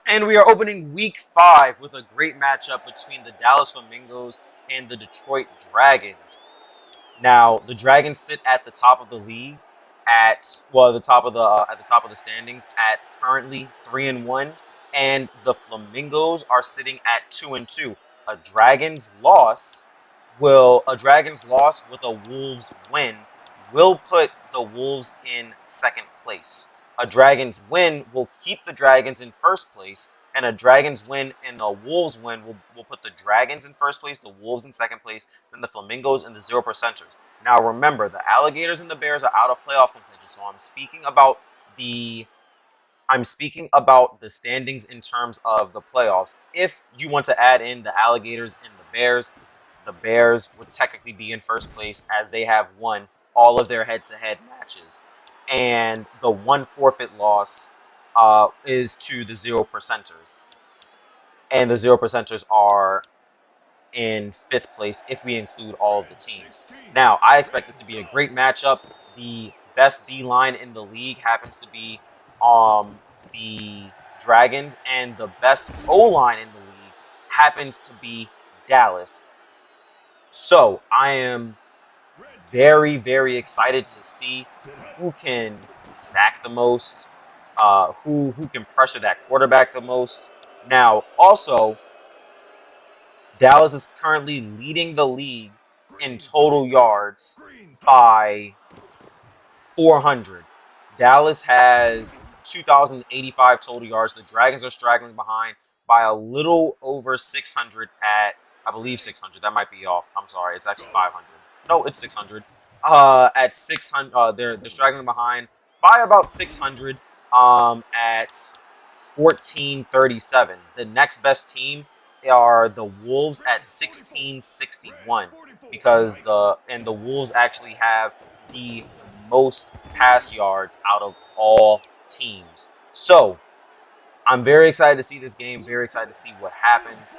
And we are opening week 5 with a great matchup between the Dallas Flamingos and the Detroit Dragons. Now, the Dragons sit at the top of the league the top of the at the top of the standings at currently 3-1, and the Flamingos are sitting at 2-2. A Dragons loss with a Wolves win will put the Wolves in second place. A Dragons win will keep the Dragons in first place, and a Dragons win and a Wolves win will put the Dragons in first place, the Wolves in second place, then the Flamingos and the 0%ers. Now remember, the Alligators and the Bears are out of playoff contention, so I'm speaking about the standings in terms of the playoffs. If you want to add in the Alligators and the Bears would technically be in first place as they have won all of their head-to-head matches. And the one forfeit loss is to the 0%ers. And the 0%ers are in 5th place if we include all of the teams. Now, I expect this to be a great matchup. The best D-line in the league happens to be the Dragons, and the best O-line in the league happens to be Dallas. So, I am very, very excited to see who can sack the most, who can pressure that quarterback the most. Now, also, Dallas is currently leading the league in total yards by 400. Dallas has 2,085 total yards. The Dragons are straggling behind by a little over 600 at, I believe, 600. That might be off. I'm sorry. It's actually 500. No, it's 600. At 600, they're straggling behind by about 600 at 1437. The next best team are the Wolves at 1661 because the Wolves actually have the most pass yards out of all teams. So I'm very excited to see this game, very excited to see what happens.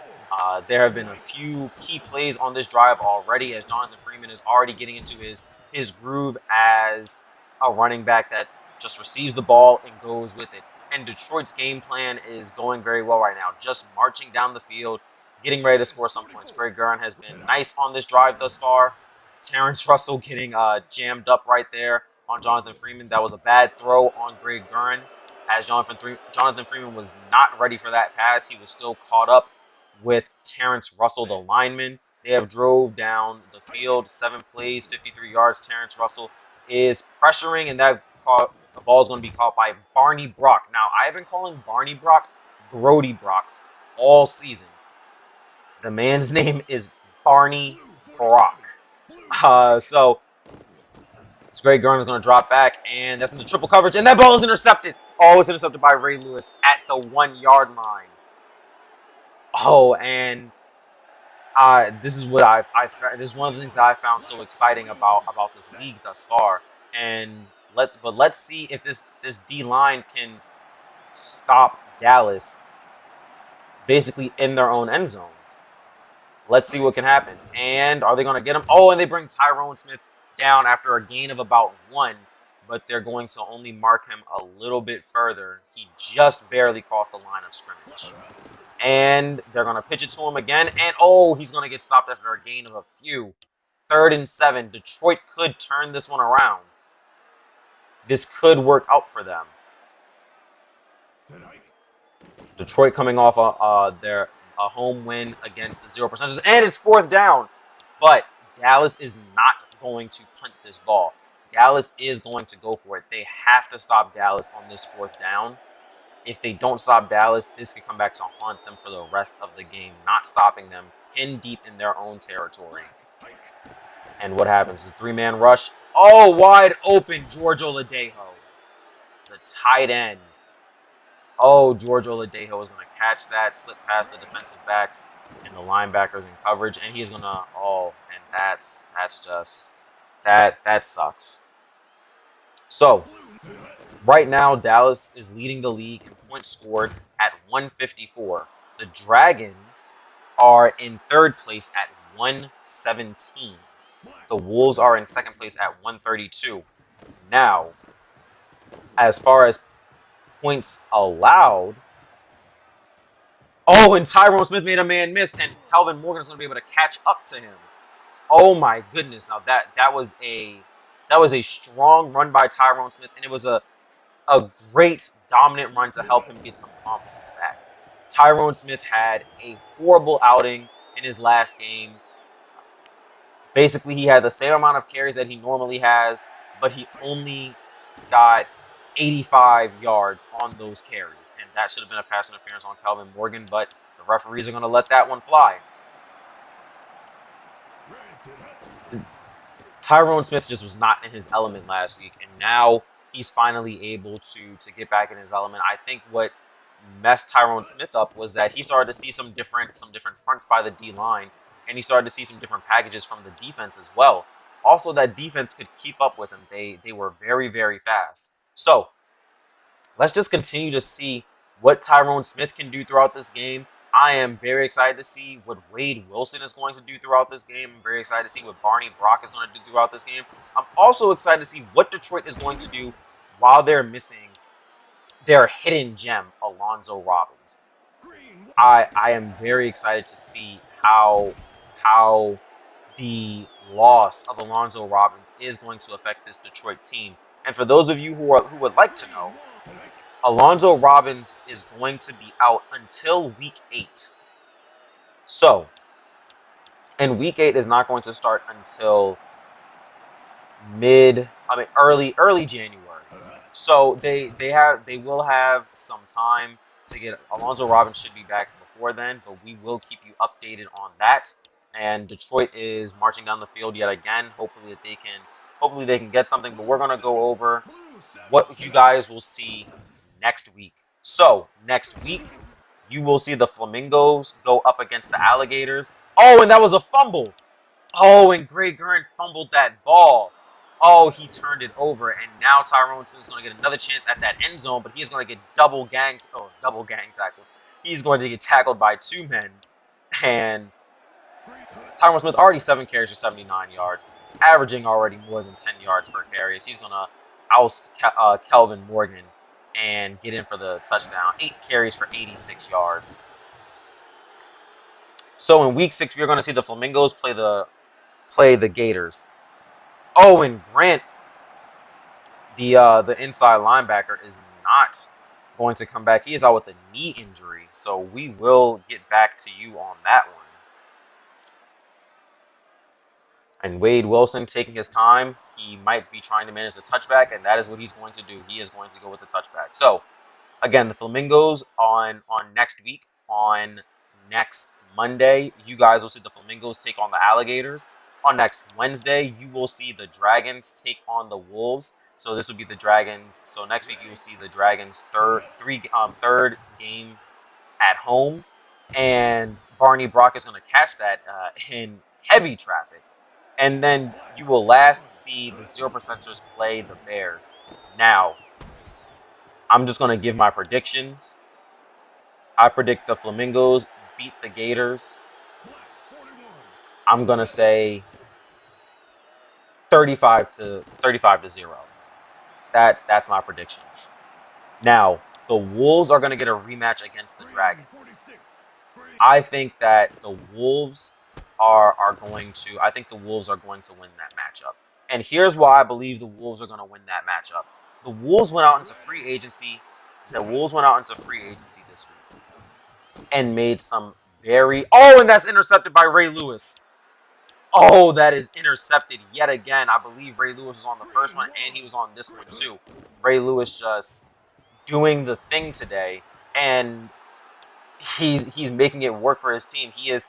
There have been a few key plays on this drive already as Jonathan Freeman is already getting into his groove as a running back that just receives the ball and goes with it. And Detroit's game plan is going very well right now, just marching down the field, getting ready to score some points. Gridiron has been nice on this drive thus far. Terrence Russell getting jammed up right there on Jonathan Freeman. That was a bad throw on Gridiron, as Jonathan Freeman was not ready for that pass. He was still caught up with Terrence Russell, the lineman. They have drove down the field, 7 plays, 53 yards. Terrence Russell is pressuring, and the ball is going to be caught by Barney Brock. Now, I have been calling Barney Brock Brody Brock all season. The man's name is Barney Brock. So this great gun is going to drop back, and that's in the triple coverage, and that ball is intercepted. Oh, it's intercepted by Ray Lewis at the 1-yard line. Oh, and this is what this is one of the things that I found so exciting about this league thus far. And let's see if this D line can stop Dallas basically in their own end zone. Let's see what can happen. And are they going to get him? Oh, and they bring Tyrone Smith down after a gain of about 1, but they're going to only mark him a little bit further. He just barely crossed the line of scrimmage. And they're going to pitch it to him again. And, oh, he's going to get stopped after a gain of a few. 3rd and 7. Detroit could turn this one around. This could work out for them. Detroit coming off their home win against the 0%ers. And it's 4th down. But Dallas is not going to punt this ball. Dallas is going to go for it. They have to stop Dallas on this 4th down. If they don't stop Dallas, this could come back to haunt them for the rest of the game. Not stopping them, pinned deep in their own territory. And what happens is 3-man rush. Oh, wide open, George Oladejo. The tight end. Oh, George Oladejo is going to catch that, slip past the defensive backs and the linebackers in coverage, and he's going to, and that's just, that sucks. So, right now, Dallas is leading the league in points scored at 154. The Dragons are in 3rd place at 117. The Wolves are in 2nd place at 132. Now, as far as points allowed, Oh, and Tyrone Smith made a man miss, and Calvin Morgan is going to be able to catch up to him. Oh my goodness! Now that was a strong run by Tyrone Smith, and it was a great dominant run to help him get some confidence back. Tyrone Smith had a horrible outing in his last game. Basically, he had the same amount of carries that he normally has, but he only got 85 yards on those carries, and that should have been a pass interference on Calvin Morgan, but the referees are going to let that one fly. Tyrone Smith just was not in his element last week, and now he's finally able to get back in his element. I think what messed Tyrone Smith up was that he started to see some different fronts by the D line, and he started to see some different packages from the defense as well. Also, that defense could keep up with him. They were very, very fast. So let's just continue to see what Tyrone Smith can do throughout this game. I am very excited to see what Wade Wilson is going to do throughout this game. I'm very excited to see what Barney Brock is going to do throughout this game. I'm also excited to see what Detroit is going to do while they're missing their hidden gem, Alonzo Robbins. I am very excited to see how the loss of Alonzo Robbins is going to affect this Detroit team. And for those of you who would like to know, Alonzo Robbins is going to be out until week 8. So, and week 8 is not going to start until early January. So they will have some time to get Alonzo Robbins should be back before then, but we will keep you updated on that. And Detroit is marching down the field yet again. Hopefully they can get something, but we're gonna go over what you guys will see next week. So next week, you will see the Flamingos go up against the Alligators. Oh, and that was a fumble. Oh, and Gridiron fumbled that ball. Oh, he turned it over, and now Tyrone Smith is going to get another chance at that end zone, but he's going to get double gang tackled. He's going to get tackled by 2 men, and Tyrone Smith already 7 carries for 79 yards, averaging already more than 10 yards per carry. So he's going to oust Calvin Morgan and get in for the touchdown. 8 carries for 86 yards. So in week 6, we're going to see the Flamingos play the Gators. Oh, and Grant, the inside linebacker, is not going to come back. He is out with a knee injury, so we will get back to you on that one. And Wade Wilson taking his time. He might be trying to manage the touchback, and that is what he's going to do. He is going to go with the touchback. So, again, the Flamingos on next week, on next Monday, you guys will see the Flamingos take on the Alligators. On next Wednesday, you will see the Dragons take on the Wolves. So this will be the Dragons. So next week, you will see the Dragons' third game at home. And Barney Brock is going to catch that in heavy traffic. And then you will last see the 0%ers play the Bears. Now, I'm just going to give my predictions. I predict the Flamingos beat the Gators. I'm going to say 35 to 0. That's my prediction. Now, the Wolves are going to get a rematch against the Dragons. I think that the Wolves are going to win that matchup. And here's why I believe the Wolves are going to win that matchup. The Wolves went out into free agency. This week and made some and that's intercepted by Ray Lewis. Oh, that is intercepted yet again. I believe Ray Lewis was on the first one, and he was on this one too. Ray Lewis just doing the thing today, and he's making it work for his team. He is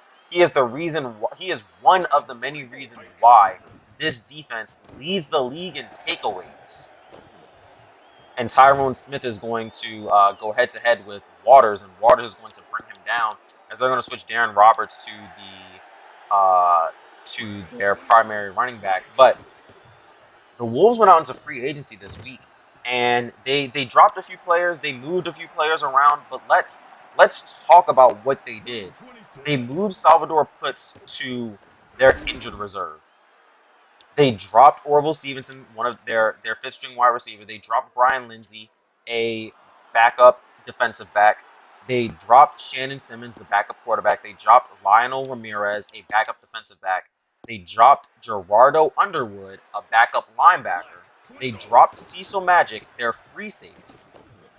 the reason. He is one of the many reasons why this defense leads the league in takeaways. And Tyrone Smith is going to go head-to-head with Waters, and Waters is going to bring him down as they're going to switch Darren Roberts to their primary running back. But the Wolves went out into free agency this week, and they dropped a few players, they moved a few players around, but let's talk about what they did. They moved Salvador Putz to their injured reserve. They dropped Orville Stevenson, one of their fifth-string wide receiver. They dropped Brian Lindsay, a backup defensive back. They dropped Shannon Simmons, the backup quarterback. They dropped Lionel Ramirez, a backup defensive back. They dropped Gerardo Underwood, a backup linebacker. They dropped Cecil Magic, their free safety.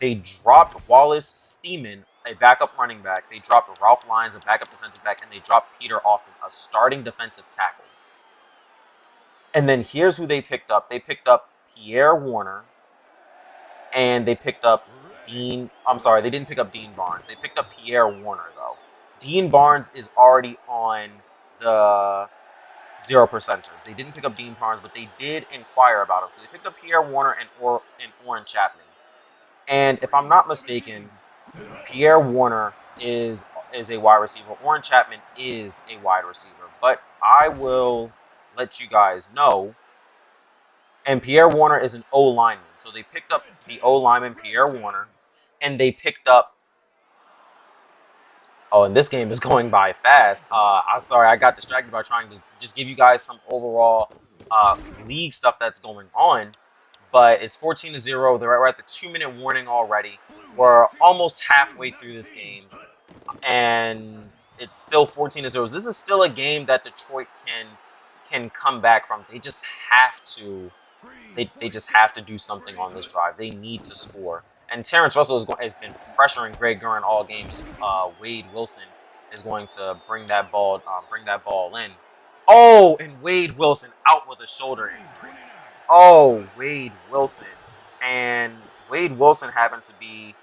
They dropped Wallace Steeman, a backup running back. They dropped Ralph Lyons, a backup defensive back. And they dropped Peter Austin, a starting defensive tackle. And then here's who they picked up. They picked up Pierre Warner, and they picked up they didn't pick up Dean Barnes. They picked up Pierre Warner, though. Dean Barnes is already on the 0%ers. They didn't pick up Dean Barnes, but they did inquire about him. So they picked up Pierre Warner and Orrin Chapman. And if I'm not mistaken, Pierre Warner is a wide receiver. Orrin Chapman is a wide receiver. But I will let you guys know. And Pierre Warner is an O lineman. So they picked up the O lineman, Pierre Warner. And they picked up... Oh, and this game is going by fast. I'm sorry, I got distracted by trying to just give you guys some overall league stuff that's going on. But it's 14-0. They're at the 2-minute warning already. We're almost halfway through this game. And it's still 14-0. This is still a game that Detroit can come back from. They just have to... They just have to do something on this drive. They need to score. And Terrence Russell has been pressuring Greg Gurren all game. Wade Wilson is going to bring that ball in. Oh, and Wade Wilson out with a shoulder injury. Oh, Wade Wilson. And Wade Wilson happened to be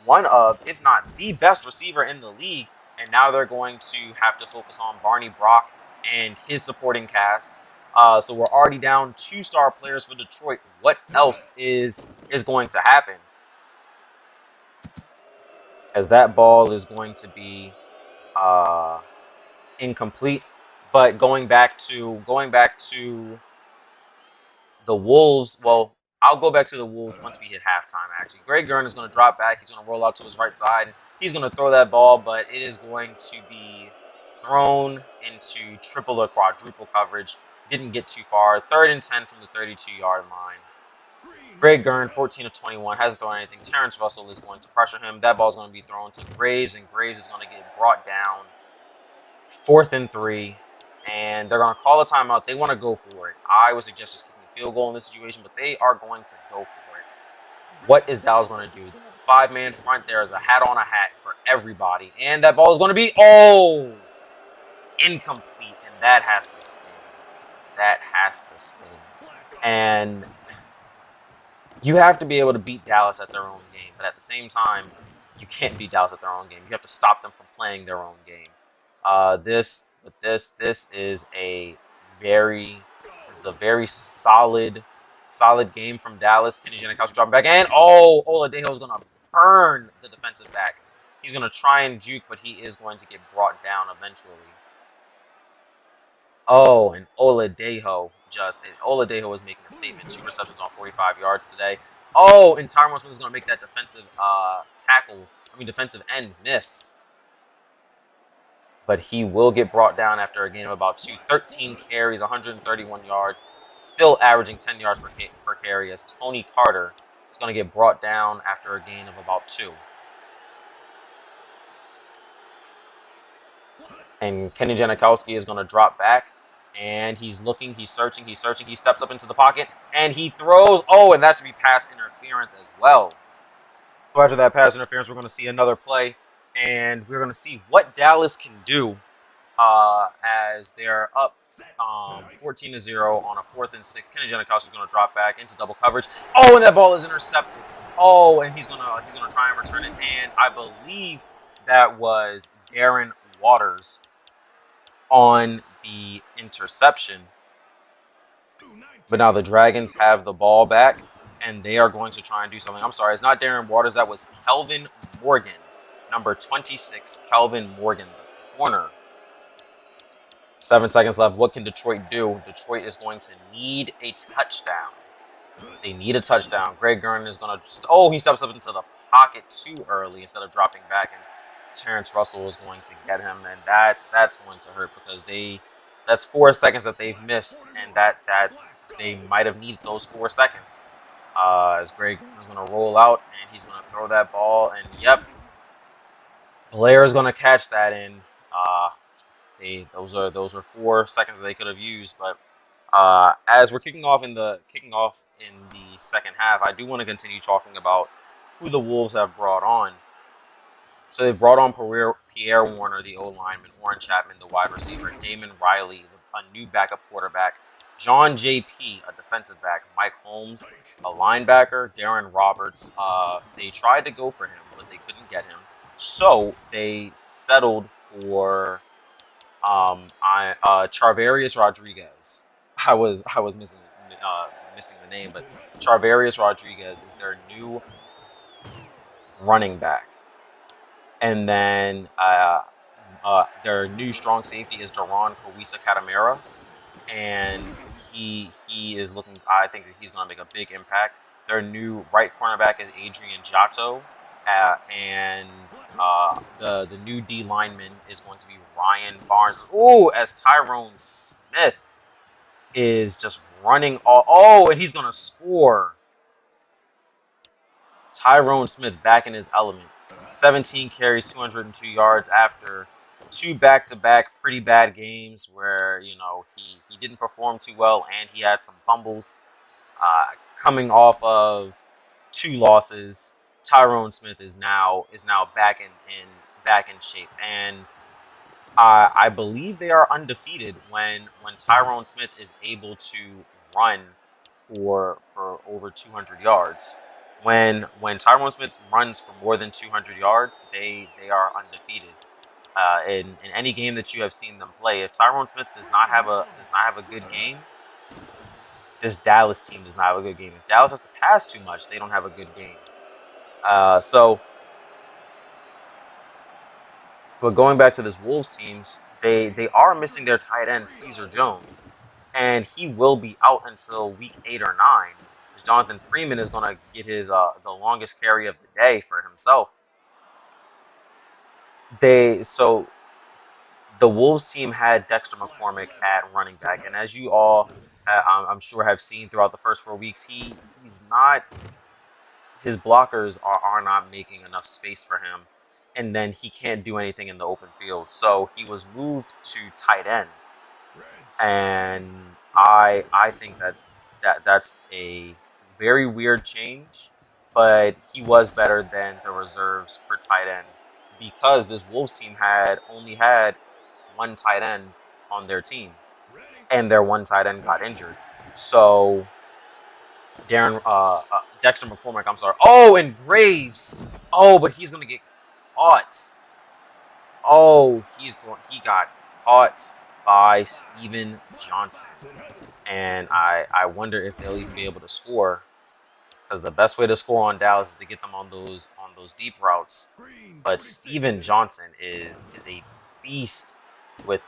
one of, if not the best receiver in the league. And now they're going to have to focus on Barney Brock and his supporting cast. So we're already down 2-star players for Detroit. What else is going to happen? As that ball is going to be incomplete. But going back to the Wolves, well, I'll go back to the Wolves once we hit halftime, actually. Greg Gurren is going to drop back. He's going to roll out to his right side. He's going to throw that ball, but it is going to be thrown into triple or quadruple coverage. Didn't get too far. 3rd and 10 from the 32-yard line. Greg Gurren, 14 of 21, hasn't thrown anything. Terrence Russell is going to pressure him. That ball is going to be thrown to Graves, and Graves is going to get brought down. 4th and 3, and they're going to call a timeout. They want to go for it. I would suggest just kicking a field goal in this situation, but they are going to go for it. What is Dallas going to do? 5-man front. There is a hat on a hat for everybody, and that ball is going to be, incomplete, and that has to sting. That has to sting. And you have to be able to beat Dallas at their own game, but at the same time, you can't beat Dallas at their own game. You have to stop them from playing their own game. This is a very solid game from Dallas. Kenny Janikowski dropping back, and Oladejo is gonna burn the defensive back. He's gonna try and juke, but he is going to get brought down eventually. Oh, and Oladejo is making a statement. 2 receptions on 45 yards today. Oh, and Tyrone Smith is going to make that defensive defensive end miss. But he will get brought down after a gain of about 13 carries, 131 yards, still averaging 10 yards per carry, as Tony Carter is going to get brought down after a gain of about 2. And Kenny Janikowski is going to drop back. And he's looking, he's searching, he steps up into the pocket, and he throws. Oh, and that should be pass interference as well. So after that pass interference, we're going to see another play, and we're going to see what Dallas can do as they're up 14-0 on a 4th and 6. Kenny Janikowski is going to drop back into double coverage. Oh, and that ball is intercepted. Oh, and he's gonna try and return it, and I believe that was Darren Waters on the interception. But now the Dragons have the ball back, and they are going to try and do something. I'm sorry, it's not Darren Waters. That was Kelvin Morgan, number 26, Kelvin Morgan, the corner. 7 seconds left. What can Detroit do? Detroit is going to need a touchdown. They need a touchdown. Greg Gurren is going to... he steps up into the pocket too early instead of dropping back, and Terrence Russell is going to get him, and that's going to hurt because that's 4 seconds that they've missed, and that they might have needed those 4 seconds. As Greg is going to roll out, and he's going to throw that ball, and yep, Blair is going to catch that, and those are 4 seconds that they could have used. But as we're kicking off in the second half, I do want to continue talking about who the Wolves have brought on. So they've brought on Pierre Warner, the O lineman, Warren Chapman, the wide receiver, Damon Riley, a new backup quarterback, John J.P., a defensive back, Mike Holmes, a linebacker, Darren Roberts. They tried to go for him, but they couldn't get him. So they settled for Charvarius Rodriguez. I was missing the name, but Charvarius Rodriguez is their new running back. And then their new strong safety is Daron Kawisa Katamera, and he is looking. I think that he's going to make a big impact. Their new right cornerback is Adrian Giotto, and the new D lineman is going to be Ryan Barnes. Oh, as Tyrone Smith is just running all. Oh, and he's going to score. Tyrone Smith back in his element. 17 carries, 202 yards after 2 back-to-back pretty bad games where, he didn't perform too well and he had some fumbles. Coming off of 2 losses, Tyrone Smith is now back in shape, and I believe they are undefeated when Tyrone Smith is able to run for over 200 yards. When Tyrone Smith runs for more than 200 yards, they are undefeated. In any game that you have seen them play, if Tyrone Smith does not have a good game, this Dallas team does not have a good game. If Dallas has to pass too much, they don't have a good game. But going back to this Wolves teams, they are missing their tight end Caesar Jones, and he will be out until week 8 or 9. Jonathan Freeman is going to get his the longest carry of the day for himself. So the Wolves team had Dexter McCormick at running back, and as you all, I'm sure, have seen throughout the first 4 weeks, he's not. His blockers are not making enough space for him, and then he can't do anything in the open field. So he was moved to tight end, and I think that's a very weird change, but he was better than the reserves for tight end because this Wolves team only had 1 tight end on their team, and their 1 tight end got injured. So Dexter McCormick, I'm sorry. Oh, and Graves. Oh, but he's gonna get caught. Oh, he got caught by Steven Johnson, and I wonder if they'll even be able to score, because the best way to score on Dallas is to get them on those deep routes. But Steven Johnson is a beast with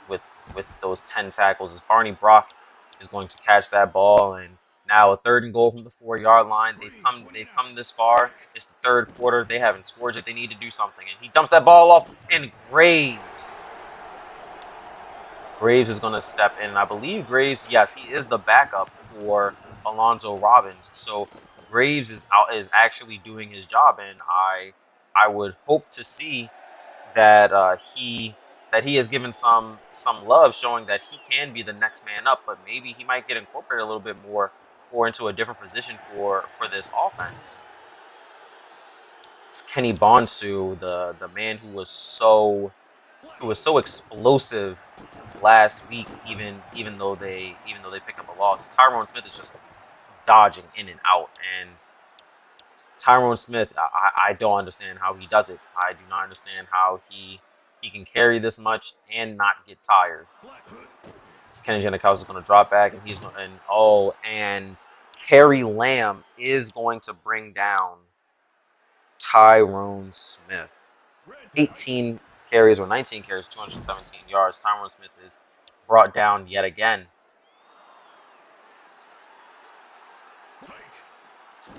those 10 tackles. As Barney Brock is going to catch that ball, and now a 3rd and goal from the 4-yard line. They've come this far. It's the 3rd quarter. They haven't scored yet. They need to do something. And he dumps that ball off, and Graves is going to step in. And I believe Graves, yes, he is the backup for Alonzo Robbins. So Graves is actually doing his job, and I would hope to see that he has given some love, showing that he can be the next man up, but maybe he might get incorporated a little bit more or into a different position for this offense. It's Kenny Bonsu, the man who was so explosive last week, even though they picked up a loss. Tyrone Smith is just dodging in and out, and Tyrone Smith, I don't understand how he does it. I do not understand how he can carry this much and not get tired. Kenny Janikowski is going to drop back, and and Kerry Lamb is going to bring down Tyrone Smith. 18 carries or 19 carries, 217 yards. Tyrone Smith is brought down yet again.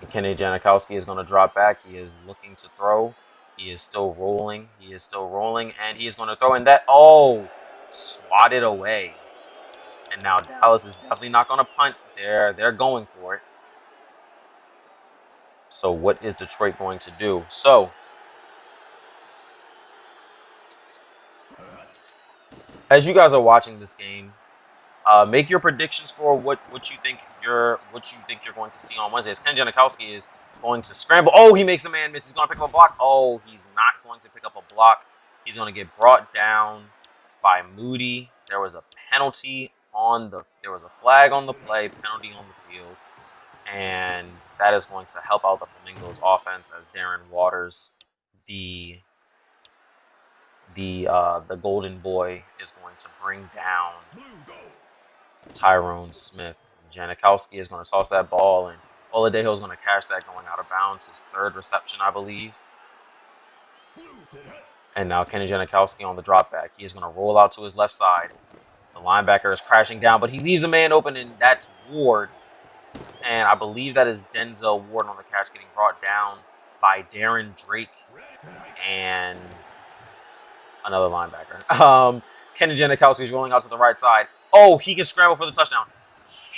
Kenny Janikowski is going to drop back. He is looking to throw. He is still rolling. And he is going to throw. And swatted away. And now Dallas is definitely not going to punt. They're going for it. So what is Detroit going to do? So As you guys are watching this game, make your predictions for what you think you're going to see on Wednesday. Ken Janikowski is going to scramble. Oh, he makes a man miss. He's going to pick up a block. Oh, he's not going to pick up a block. He's going to get brought down by Moody. There was a penalty on the. There was a flag on the play, penalty on the field, and that is going to help out the Flamingos' offense as Darren Waters, the golden boy, is going to bring down Tyrone Smith. Janikowski is going to toss that ball, and Oladejo is going to catch that going out of bounds. His third reception, I believe. And now Kenny Janikowski on the drop back. He is going to roll out to his left side. The linebacker is crashing down, but he leaves a man open, and that's Ward. And I believe that is Denzel Ward on the catch, getting brought down by Darren Drake and another linebacker. Kenny Janikowski is rolling out to the right side. Oh, he can scramble for the touchdown.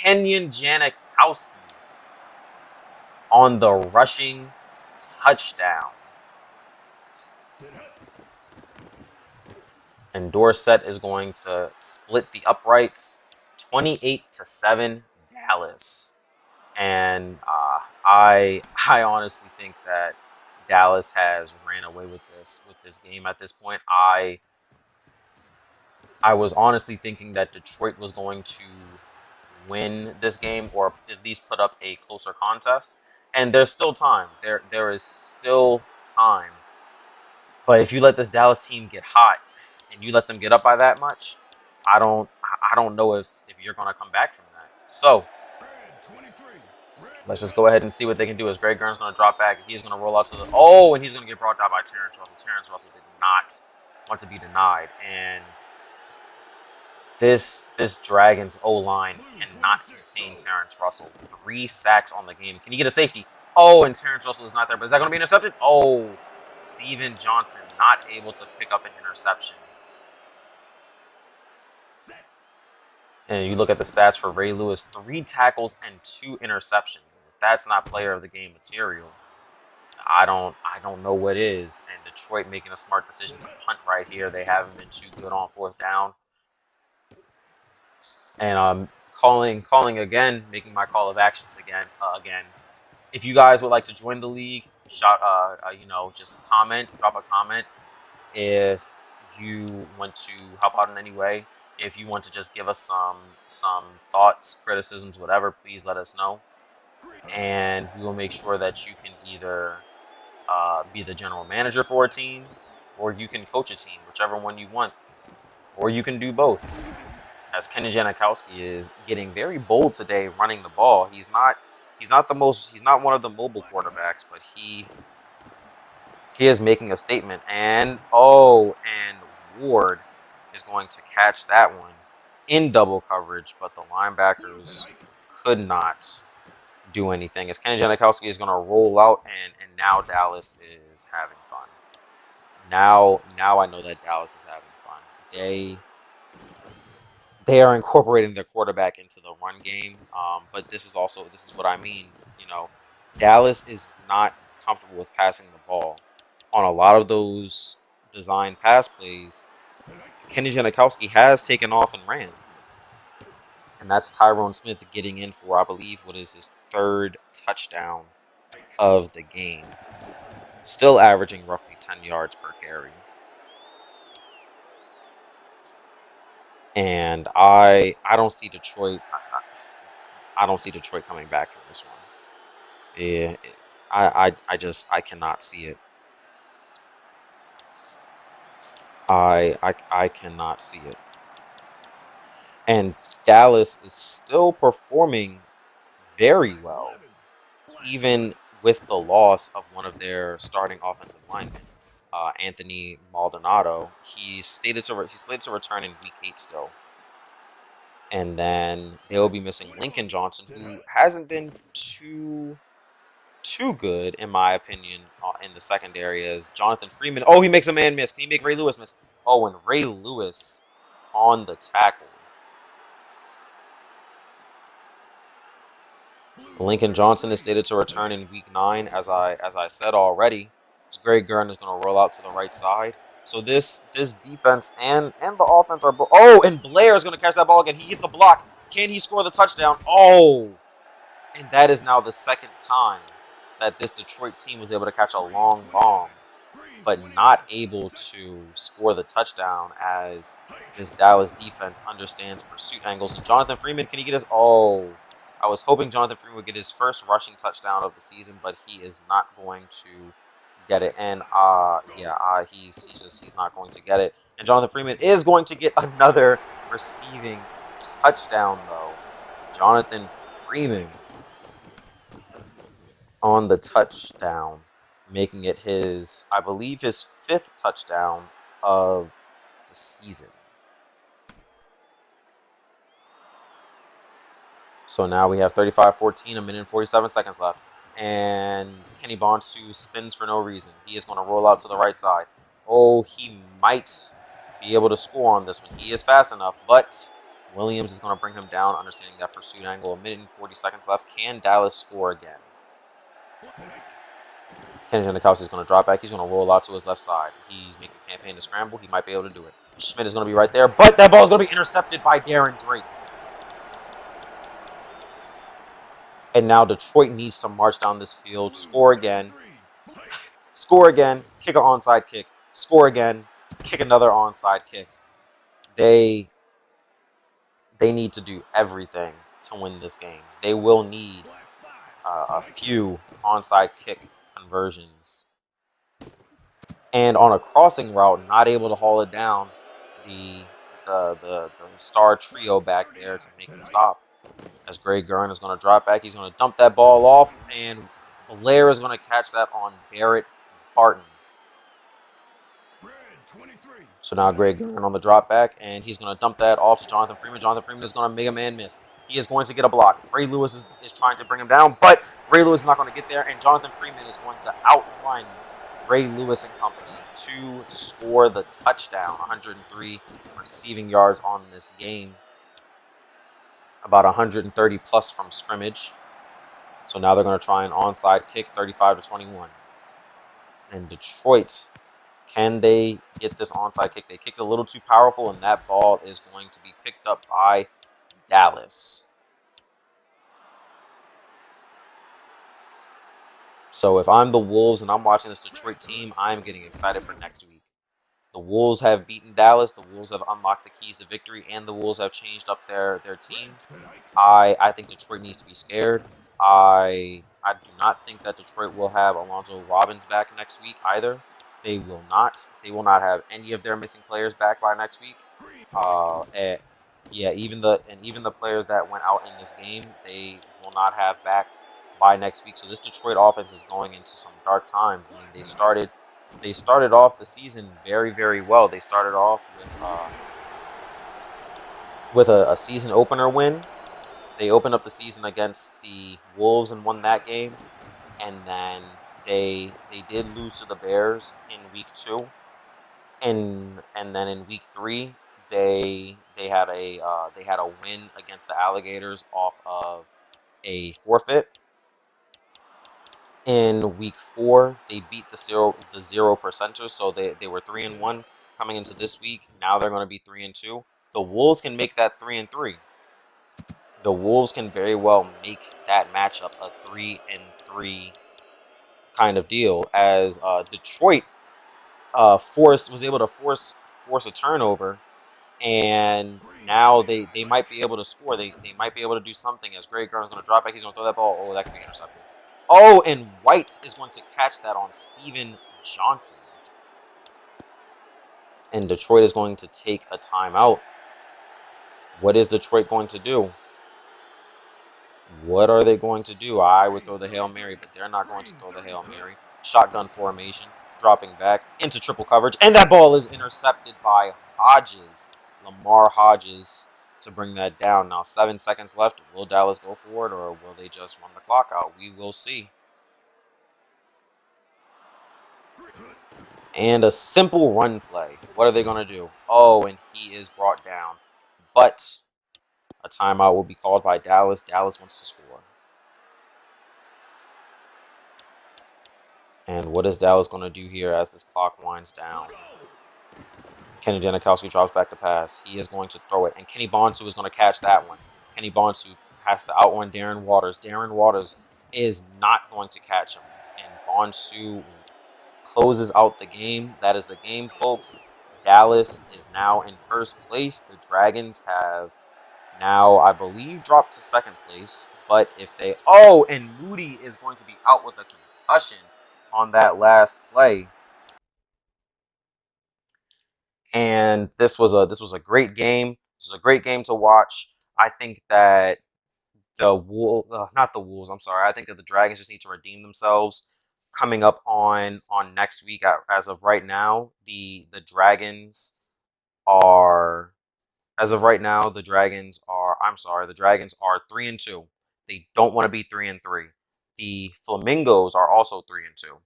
Kenyon Janikowski on the rushing touchdown. And Dorsett is going to split the uprights, 28-7 Dallas. And I honestly think that Dallas has ran away with this game at this point. I was honestly thinking that Detroit was going to win this game, or at least put up a closer contest. And there's still time. There is still time. But if you let this Dallas team get hot and you let them get up by that much, I don't know if you're going to come back from that. So let's just go ahead and see what they can do. As Greg Gurn's going to drop back, he's going to roll out to the and he's going to get brought down by Terrence Russell. Terrence Russell did not want to be denied, and this Dragons O-line cannot contain Terrence Russell. 3 sacks on the game. Can he get a safety? Oh, and Terrence Russell is not there, but is that going to be intercepted? Oh, Steven Johnson not able to pick up an interception. And you look at the stats for Ray Lewis: 3 tackles and 2 interceptions. And if that's not player of the game material, I don't know what is. And Detroit making a smart decision to punt right here. They haven't been too good on 4th down. And calling again, making my call of actions again. If you guys would like to join the league, just drop a comment. If you want to help out in any way, if you want to just give us some thoughts, criticisms, whatever, please let us know. And we will make sure that you can either be the general manager for a team, or you can coach a team, whichever one you want, or you can do both. As Kenny Janikowski is getting very bold today running the ball. He's not one of the mobile quarterbacks, but he is making a statement. And Ward is going to catch that one in double coverage, but the linebackers could not do anything. As Kenny Janikowski is going to roll out, and now Dallas is having fun. Now I know that Dallas is having fun. They are incorporating their quarterback into the run game, but this is what I mean. Dallas is not comfortable with passing the ball. On a lot of those design pass plays, Kenny Janikowski has taken off and ran. And that's Tyrone Smith getting in for, I believe, what is his 3rd touchdown of the game. Still averaging roughly 10 yards per carry. And I don't see Detroit. I don't see Detroit coming back from this one. Yeah, I cannot see it. I cannot see it. And Dallas is still performing very well, even with the loss of one of their starting offensive linemen, Anthony Maldonado. He's slated to return in week 8 still. And then they'll be missing Lincoln Johnson, who hasn't been too good, in my opinion, in the secondary. As Jonathan Freeman. Oh, he makes a man miss. Can he make Ray Lewis miss? Oh, and Ray Lewis on the tackle. Lincoln Johnson is slated to return in week 9, as I said already. Greg Gurn is going to roll out to the right side. So this defense and the offense are oh, and Blair is going to catch that ball again. He gets a block. Can he score the touchdown? Oh, and that is now the second time that this Detroit team was able to catch a long bomb, but not able to score the touchdown as this Dallas defense understands pursuit angles. And Jonathan Freeman, can he get his? Oh, I was hoping Jonathan Freeman would get his first rushing touchdown of the season, but he is not going to get it. And he's not going to get it. And Jonathan Freeman is going to get another receiving touchdown though. Jonathan Freeman on the touchdown, making it his, I believe, his 5th touchdown of the season. So now we have 35-14, a minute and 47 seconds left. And Kenny Bonsu spins for no reason. He is going to roll out to the right side. Oh, he might be able to score on this one. He is fast enough, but Williams is going to bring him down, understanding that pursuit angle. A minute and 40 seconds left. Can Dallas score again? Kenny Janikowski is going to drop back. He's going to roll out to his left side. He's making a campaign to scramble. He might be able to do it. Schmidt is going to be right there, but that ball is going to be intercepted by Darren Drake. And now Detroit needs to march down this field, score again, kick an onside kick, score again, kick another onside kick. They need to do everything to win this game. They will need a few onside kick conversions. And on a crossing route, not able to haul it down, the star trio back there to make the stop. As Gridiron is going to drop back, he's going to dump that ball off, and Blair is going to catch that on Barrett Barton. So now Gridiron on the drop back, and he's going to dump that off to Jonathan Freeman. Jonathan Freeman is going to make a man miss. He is going to get a block. Ray Lewis is trying to bring him down, but Ray Lewis is not going to get there, and Jonathan Freeman is going to outrun Ray Lewis and company to score the touchdown. 103 receiving yards on this game. About 130 plus from scrimmage. So now they're going to try an onside kick, 35-21. And Detroit, can they get this onside kick? They kicked a little too powerful, and that ball is going to be picked up by Dallas. So if I'm the Wolves and I'm watching this Detroit team, I'm getting excited for next week. The Wolves have beaten Dallas. The Wolves have unlocked the keys to victory, and the Wolves have changed up their team. I think Detroit needs to be scared. I do not think that Detroit will have Alonzo Robbins back next week either. They will not. They will not have any of their missing players back by next week. Even the players that went out in this game, they will not have back by next week. So this Detroit offense is going into some dark times. I mean, they started off the season very, very well. They started off with a season opener win. They opened up the season against the Wolves and won that game, and then they did lose to the Bears in week 2, and then in week 3 they had a win against the Alligators off of a forfeit. In week 4, they beat the zero percenters, so they were 3-1 coming into this week. Now they're going to be 3-2. The Wolves can make that 3-3. The Wolves can very well make that matchup a 3-3 kind of deal, as Detroit was able to force a turnover, and now they might be able to score. They might be able to do something, as Greg Garner's going to drop back. He's going to throw that ball. Oh, that could be intercepted. Oh, and White is going to catch that on Steven Johnson. And Detroit is going to take a timeout. What is Detroit going to do? What are they going to do? I would throw the Hail Mary, but they're not going to throw the Hail Mary. Shotgun formation, dropping back into triple coverage, and that ball is intercepted by Hodges, Lamar Hodges, to bring that down. Now 7 seconds left. Will Dallas go for it, or will they just run the clock out? We will see. And a simple run play. What are they going to do? Oh, and he is brought down. But a timeout will be called by Dallas. Dallas wants to score. And what is Dallas going to do here as this clock winds down? Kenny Janikowski drops back to pass. He is going to throw it, and Kenny Bonsu is going to catch that one. Kenny Bonsu has to outrun Darren Waters. Darren Waters is not going to catch him, and Bonsu closes out the game. That is the game, folks. Dallas is now in first place. The Dragons have now, I believe, dropped to second place. But if they... Oh, and Moody is going to be out with a concussion on that last play. And this was a great game. This was a great game to watch. I think that not the Wolves. I'm sorry. I think that the Dragons just need to redeem themselves. Coming up on next week, as of right now, the Dragons are as of right now the Dragons are. I'm sorry. The Dragons are 3-2. They don't want to be 3-3. The Flamingos are also 3-2.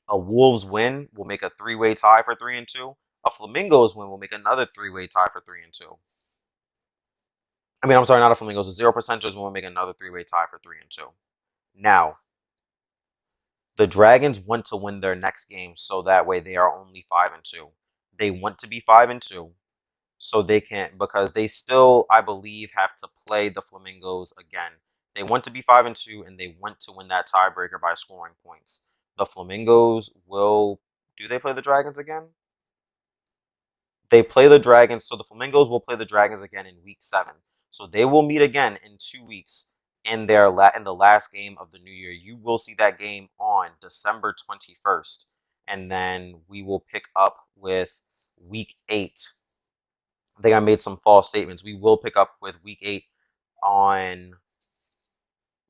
A Wolves win will make a three-way tie for 3-2. A Flamingos win will make another three-way tie for 3-2. I mean, I'm sorry, not a Flamingos. A zero percenters win will make another three-way tie for 3-2. Now, the Dragons want to win their next game, so that way they are only 5-2. They want to be 5-2, so they can't, because they still, I believe, have to play the Flamingos again. They want to be 5-2, and they want to win that tiebreaker by scoring points. The Flamingos will. Do they play the Dragons again? They play the Dragons, so the Flamingos will play the Dragons again in Week 7. So they will meet again in 2 weeks in the last game of the new year. You will see that game on December 21st, and then we will pick up with Week 8. I think I made some false statements. We will pick up with Week 8 on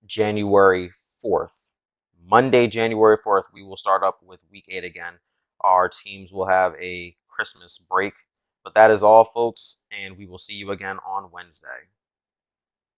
January 4th. Monday, January 4th, we will start up with Week 8 again. Our teams will have a Christmas break. But that is all, folks, and we will see you again on Wednesday.